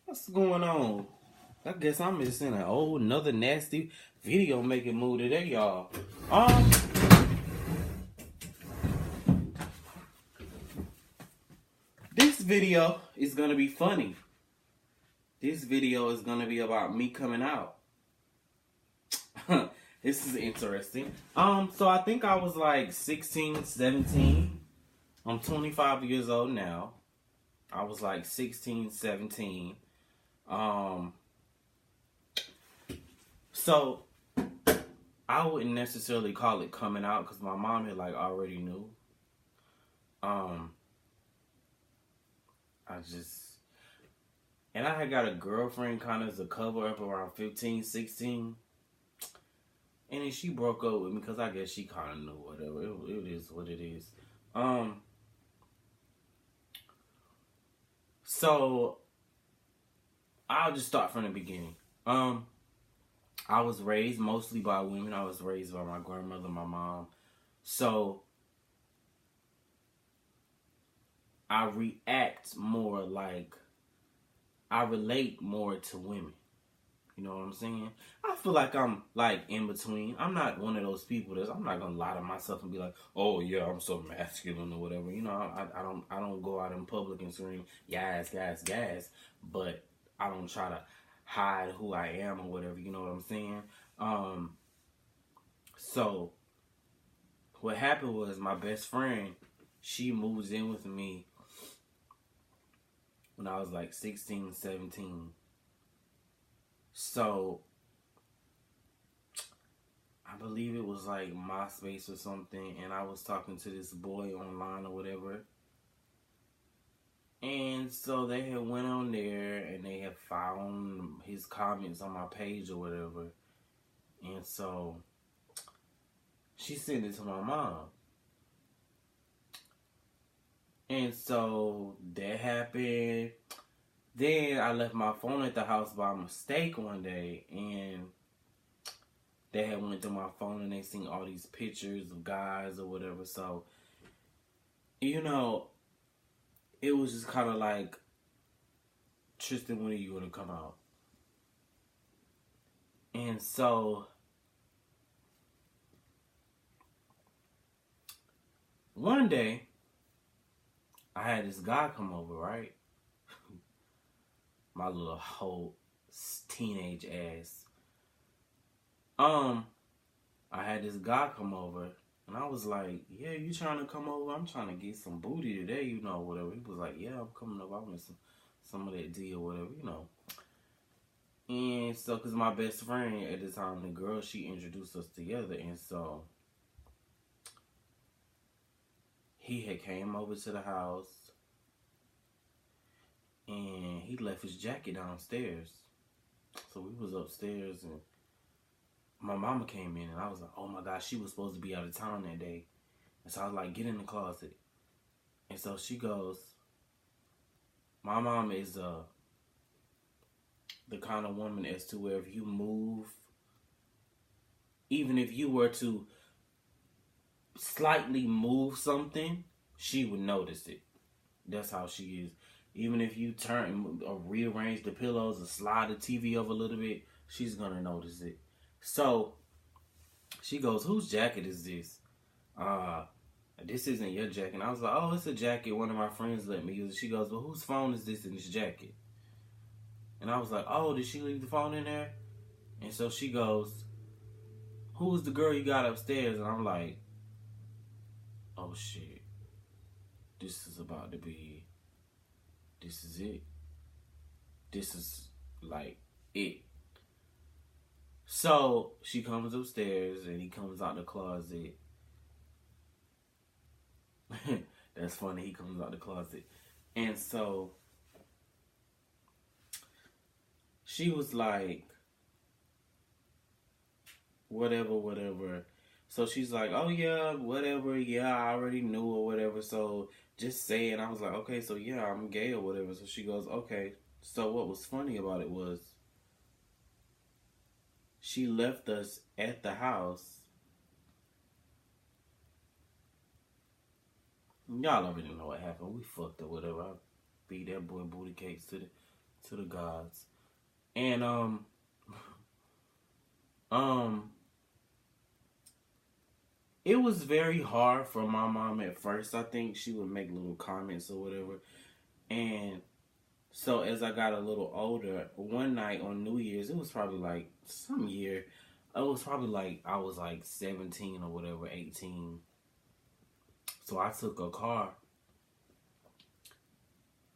What's going on? I guess I'm just in another nasty video making mood today, y'all. Um, this video is gonna be funny. This video is gonna be about me coming out. This is interesting. So I think I was like 16, 17. I'm 25 years old now. I was like 16, 17. So I wouldn't necessarily call it coming out because my mom had like already knew. And I had got a girlfriend kind of as a cover up around 15, 16. And then she broke up with me because I guess she kind of knew whatever. It is what it is. So I'll just start from the beginning. I was raised mostly by women. I was raised by my grandmother, my mom. So I react more like I relate more to women. You know what I'm saying? I feel like I'm like in between. I'm not one of those people I'm not gonna lie to myself and be like, oh yeah, I'm so masculine or whatever. You know, I don't go out in public and scream yes, yes, yes, but I don't try to hide who I am or whatever. You know what I'm saying? So what happened was my best friend, she moves in with me when I was like 16, 17. So I believe it was like MySpace or something, and I was talking to this boy online or whatever. And so they had went on there and they had found his comments on my page or whatever. And so she sent it to my mom. And so that happened. Then I left my phone at the house by mistake one day, and they had went to my phone and they seen all these pictures of guys or whatever. So, you know, it was just kind of like, Tristan, when are you gonna come out? And so one day I had this guy come over, right? My little whole teenage ass. I had this guy come over, and I was like, yeah, you trying to come over? I'm trying to get some booty today, you know, whatever. He was like, yeah, I'm coming over. I want some of that D or whatever, you know. And so, because my best friend at the time, the girl, she introduced us together. And so, he had came over to the house, and he left his jacket downstairs. So, we was upstairs, and my mama came in, and I was like, oh my gosh, she was supposed to be out of town that day. And so I was like, get in the closet. And so she goes, my mom is the kind of woman as to where if you move, even if you were to slightly move something, she would notice it. That's how she is. Even if you turn or rearrange the pillows or slide the TV over a little bit, she's gonna notice it. So she goes, whose jacket is this? This isn't your jacket. And I was like, oh, it's a jacket one of my friends let me use. She goes, well, whose phone is this in this jacket? And I was like, oh, did she leave the phone in there? And so she goes, who's the girl you got upstairs? And I'm like, oh shit, this is about to be, this is it. This is like it. So she comes upstairs and he comes out the closet. That's funny, he comes out the closet. And so she was like, whatever. So she's like, oh yeah, whatever, yeah, I already knew or whatever, so just say it. I was like, okay, so yeah, I'm gay or whatever. So she goes, okay. So what was funny about it was she left us at the house. Y'all already know what happened. We fucked or whatever. I beat that boy booty cakes to the to the gods. And um it was very hard for my mom at first. I think she would make little comments or whatever. And so as I got a little older, one night on New Year's, it was probably like some year. It was probably like I was like 17 or whatever, 18. So I took a car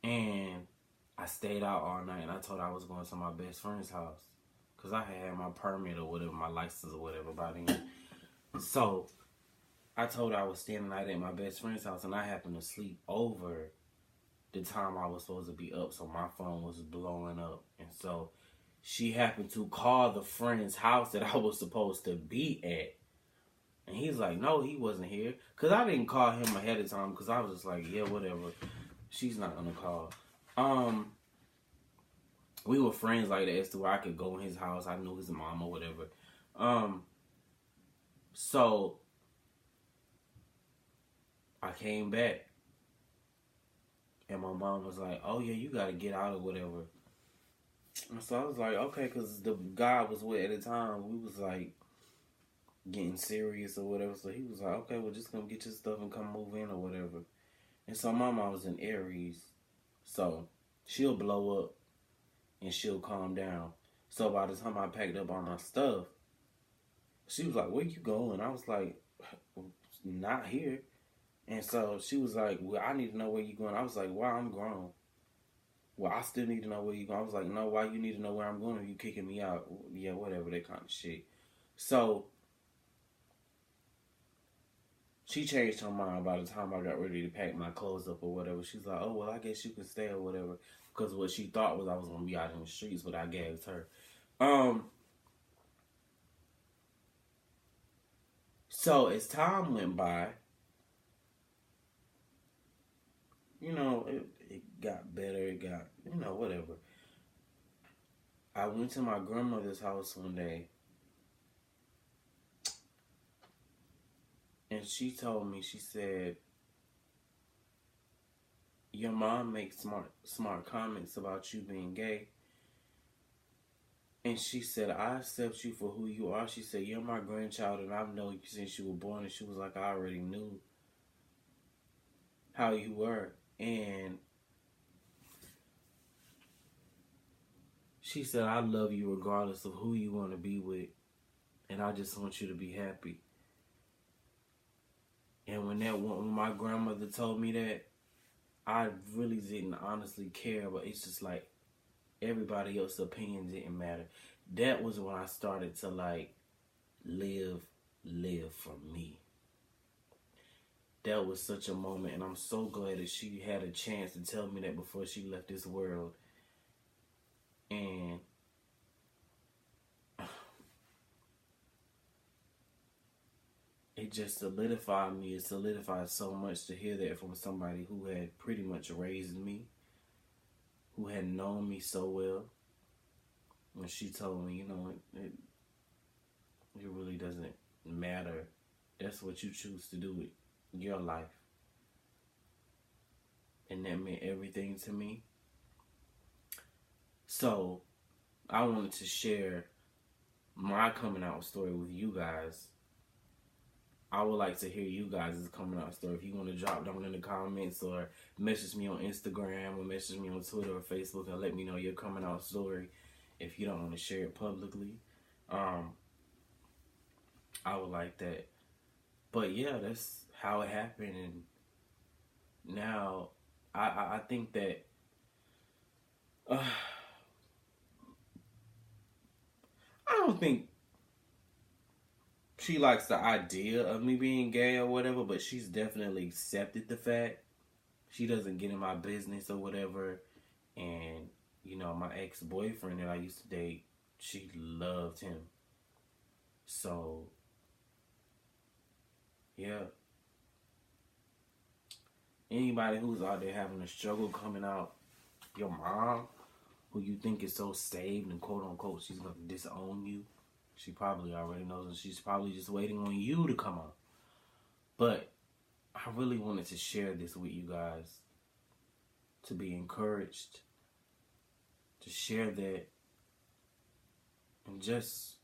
and I stayed out all night, and I told her I was going to my best friend's house because I had my permit or whatever, my license or whatever by then. So I told her I was staying the night at my best friend's house, and I happened to sleep over the time I was supposed to be up, so my phone was blowing up. And so she happened to call the friend's house that I was supposed to be at. And he's like, no, he wasn't here. Because I didn't call him ahead of time because I was just like, yeah, whatever. She's not going to call. We were friends like that as to where I could go in his house. I knew his mom or whatever. So I came back, and my mom was like, oh yeah, you gotta get out or whatever. And so I was like, okay, because the guy I was with at the time, we was like getting serious or whatever. So he was like, okay, well, just come get your stuff and come move in or whatever. And so my mom was in Aries, so she'll blow up and she'll calm down. So by the time I packed up all my stuff, she was like, where you going? I was like, not here. And so she was like, well, I need to know where you're going. I was like, why? I'm grown. Well, I still need to know where you're going. I was like, no, why you need to know where I'm going if you kicking me out? Yeah, whatever, that kind of shit. So she changed her mind by the time I got ready to pack my clothes up or whatever. She's like, oh, well, I guess you can stay or whatever. Because what she thought was I was going to be out in the streets, but I gagged her. So as time went by, you know, it got better. It got, you know, whatever. I went to my grandmother's house one day, and she told me, she said, your mom makes smart comments about you being gay. And she said, I accept you for who you are. She said, you're my grandchild, and I've known you since you were born. And she was like, I already knew how you were. And she said, I love you regardless of who you want to be with. And I just want you to be happy. And when my grandmother told me that, I really didn't honestly care. But it's just like everybody else's opinion didn't matter. That was when I started to like live for me. That was such a moment, and I'm so glad that she had a chance to tell me that before she left this world. And it just solidified me. It solidified so much to hear that from somebody who had pretty much raised me, who had known me so well. When she told me, you know, it really doesn't matter. That's what you choose to do with your life. And that meant everything to me. So I wanted to share my coming out story with you guys. I would like to hear you guys' coming out story. If you want to drop down in the comments or message me on Instagram or message me on Twitter or Facebook and let me know your coming out story if you don't want to share it publicly. I would like that. But yeah, that's how it happened. And now I think that I don't think she likes the idea of me being gay or whatever, but she's definitely accepted the fact. She doesn't get in my business or whatever. And, you know, my ex-boyfriend that I used to date, she loved him. So, yeah. Anybody who's out there having a struggle coming out, your mom, who you think is so saved and quote unquote she's going to disown you, she probably already knows, and she's probably just waiting on you to come out. But I really wanted to share this with you guys to be encouraged, to share that, and just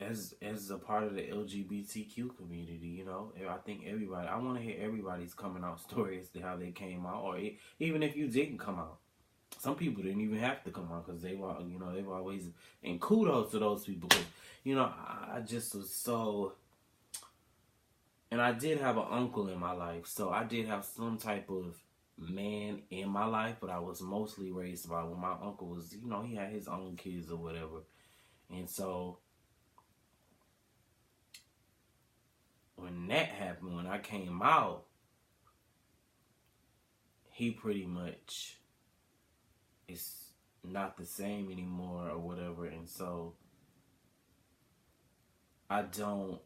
as a part of the LGBTQ community, you know, I think everybody. I want to hear everybody's coming out story as to how they came out, or even if you didn't come out. Some people didn't even have to come out because they were, you know, they've always. And kudos to those people because, you know, I just was so. And I did have an uncle in my life, so I did have some type of man in my life, but I was mostly raised by when my uncle was, you know, he had his own kids or whatever. And so when that happened, when I came out, he pretty much is not the same anymore or whatever. And so I don't.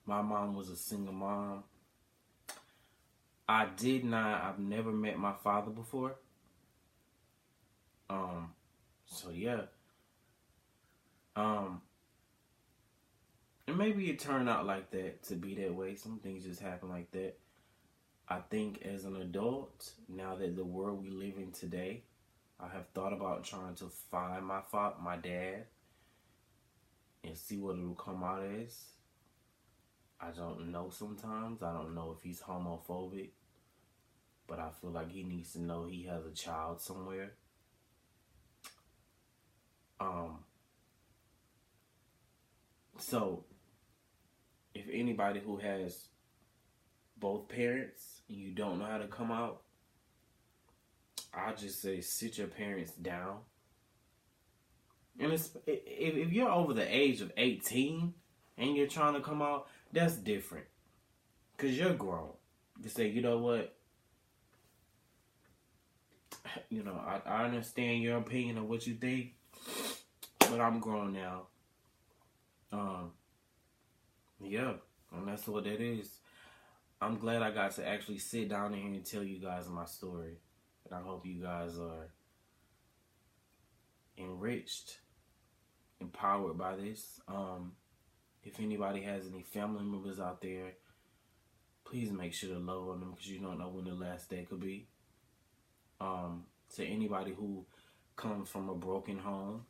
My mom was a single mom. I've never met my father before. So yeah. And maybe it turned out like that, to be that way. Some things just happen like that. I think as an adult, now that the world we live in today, I have thought about trying to find my dad, and see what it'll come out as. I don't know sometimes. I don't know if he's homophobic, but I feel like he needs to know he has a child somewhere. So, if anybody who has both parents and you don't know how to come out, I just say sit your parents down. And if you're over the age of 18 and you're trying to come out, that's different. Because you're grown. You say, you know what? You know, I understand your opinion of what you think, but I'm grown now. Yeah, and that's what that is. I'm glad I got to actually sit down here and tell you guys my story. And I hope you guys are enriched, empowered by this. If anybody has any family members out there, please make sure to love on them because you don't know when the last day could be. To anybody who comes from a broken home,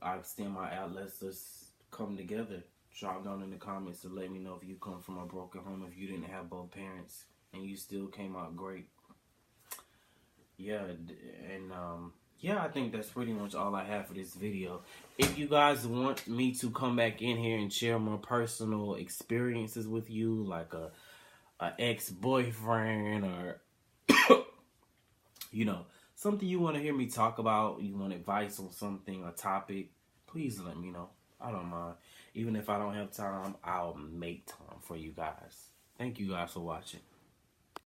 I extend my out. Let's come together. Drop down in the comments to let me know if you come from a broken home, if you didn't have both parents and you still came out great. Yeah, and yeah, I think that's pretty much all I have for this video. If you guys want me to come back in here and share more personal experiences with you, like a ex-boyfriend or, you know, something you want to hear me talk about, you want advice on something, a topic, please let me know. I don't mind. Even if I don't have time, I'll make time for you guys. Thank you guys for watching.